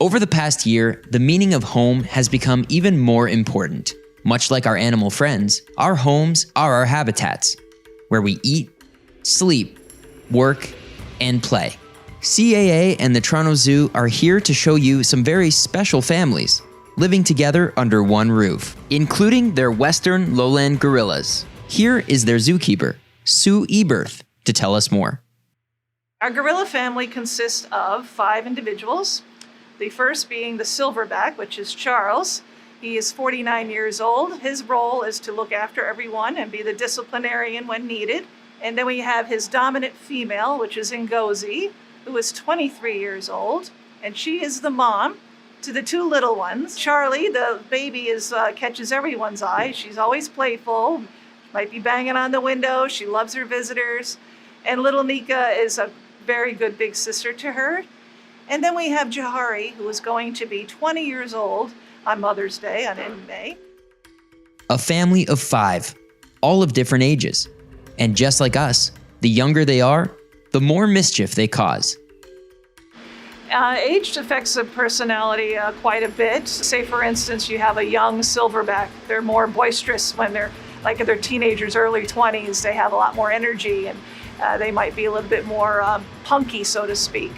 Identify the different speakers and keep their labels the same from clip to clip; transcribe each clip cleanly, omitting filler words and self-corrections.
Speaker 1: Over the past year, the meaning of home has become even more important. Much like our animal friends, our homes are our habitats, where we eat, sleep, work, and play. CAA and the Toronto Zoo are here to show you some very special families living together under one roof, including their Western lowland gorillas. Here is their zookeeper, Sue Eberth, to tell us more.
Speaker 2: Our gorilla family consists of 5 individuals. The first being the silverback, which is Charles. He is 49 years old. His role is to look after everyone and be the disciplinarian when needed. And then we have his dominant female, which is Ngozi, who is 23 years old. And she is the mom to the 2 little ones. Charlie, the baby, catches everyone's eye. She's always playful, might be banging on the window. She loves her visitors. And little Nika is a very good big sister to her. And then we have Jahari, who is going to be 20 years old on Mother's Day in May.
Speaker 1: A family of 5, all of different ages. And just like us, the younger they are, the more mischief they cause.
Speaker 2: Age affects the personality quite a bit. Say, for instance, you have a young silverback. They're more boisterous when they're teenagers, early 20s. They have a lot more energy, and they might be a little bit more punky, so to speak.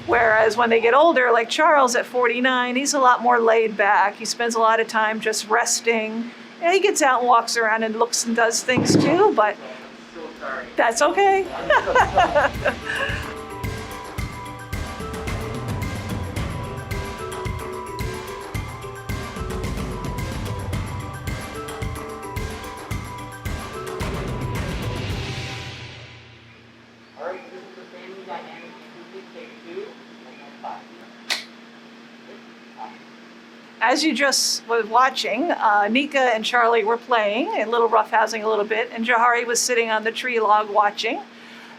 Speaker 2: Whereas when they get older, like Charles at 49, he's a lot more laid back. He spends a lot of time just resting. And he gets out and walks around and looks and does things too, but that's okay. As you just were watching, Nika and Charlie were playing and little roughhousing a little bit, and Jahari was sitting on the tree log watching.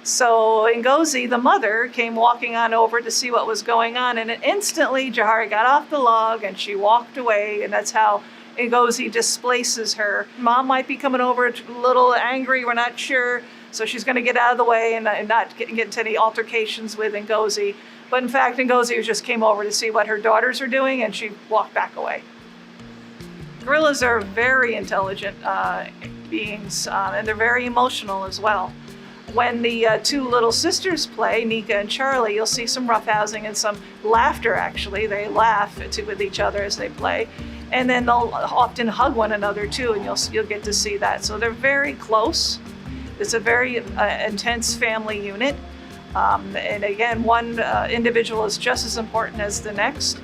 Speaker 2: So Ngozi, the mother, came walking on over to see what was going on, and instantly Jahari got off the log and she walked away, and that's how Ngozi displaces her. Mom might be coming over a little angry, we're not sure, so she's going to get out of the way and not get into any altercations with Ngozi. But in fact, Ngozi just came over to see what her daughters are doing, and she walked back away. Gorillas are very intelligent beings, and they're very emotional as well. When the 2 little sisters play, Nika and Charlie, you'll see some roughhousing and some laughter, actually. They laugh with each other as they play. And then they'll often hug one another too, and you'll get to see that. So they're very close. It's a very intense family unit. And again, one individual is just as important as the next,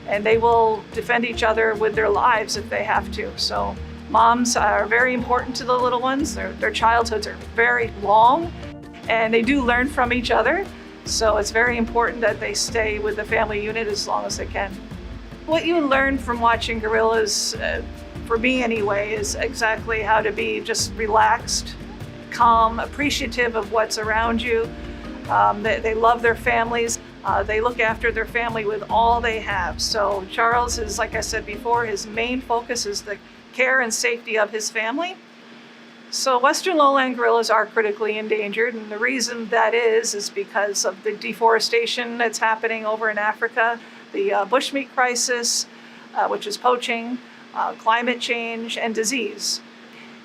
Speaker 2: and they will defend each other with their lives if they have to. So moms are very important to the little ones. Their childhoods are very long, and they do learn from each other. So it's very important that they stay with the family unit as long as they can. What you learn from watching gorillas, for me anyway, is exactly how to be just relaxed, calm, appreciative of what's around you. They love their families. They look after their family with all they have. So Charles is, like I said before, his main focus is the care and safety of his family. So Western lowland gorillas are critically endangered, and the reason that is because of the deforestation that's happening over in Africa, the bushmeat crisis, which is poaching, climate change, and disease.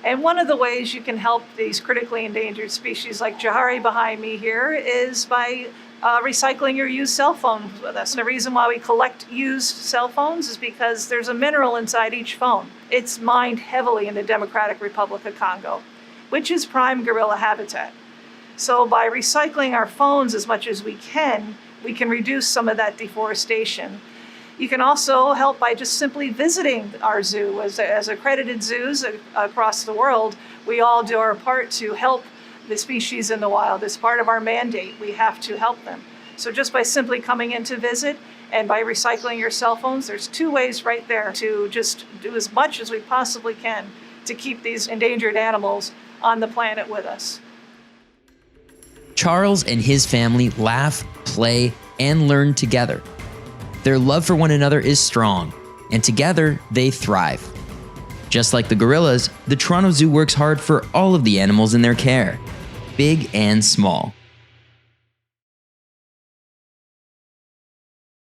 Speaker 2: And one of the ways you can help these critically endangered species like Jahari behind me here is by recycling your used cell phones with us. And the reason why we collect used cell phones is because there's a mineral inside each phone. It's mined heavily in the Democratic Republic of Congo, which is prime gorilla habitat. So by recycling our phones as much as we can reduce some of that deforestation. You can also help by just simply visiting our zoo. As accredited zoos across the world, we all do our part to help the species in the wild. It's part of our mandate. We have to help them. So just by simply coming in to visit and by recycling your cell phones, there's 2 ways right there to just do as much as we possibly can to keep these endangered animals on the planet with us.
Speaker 1: Charles and his family laugh, play, and learn together. Their love for one another is strong, and together they thrive. Just like the gorillas, the Toronto Zoo works hard for all of the animals in their care, big and small.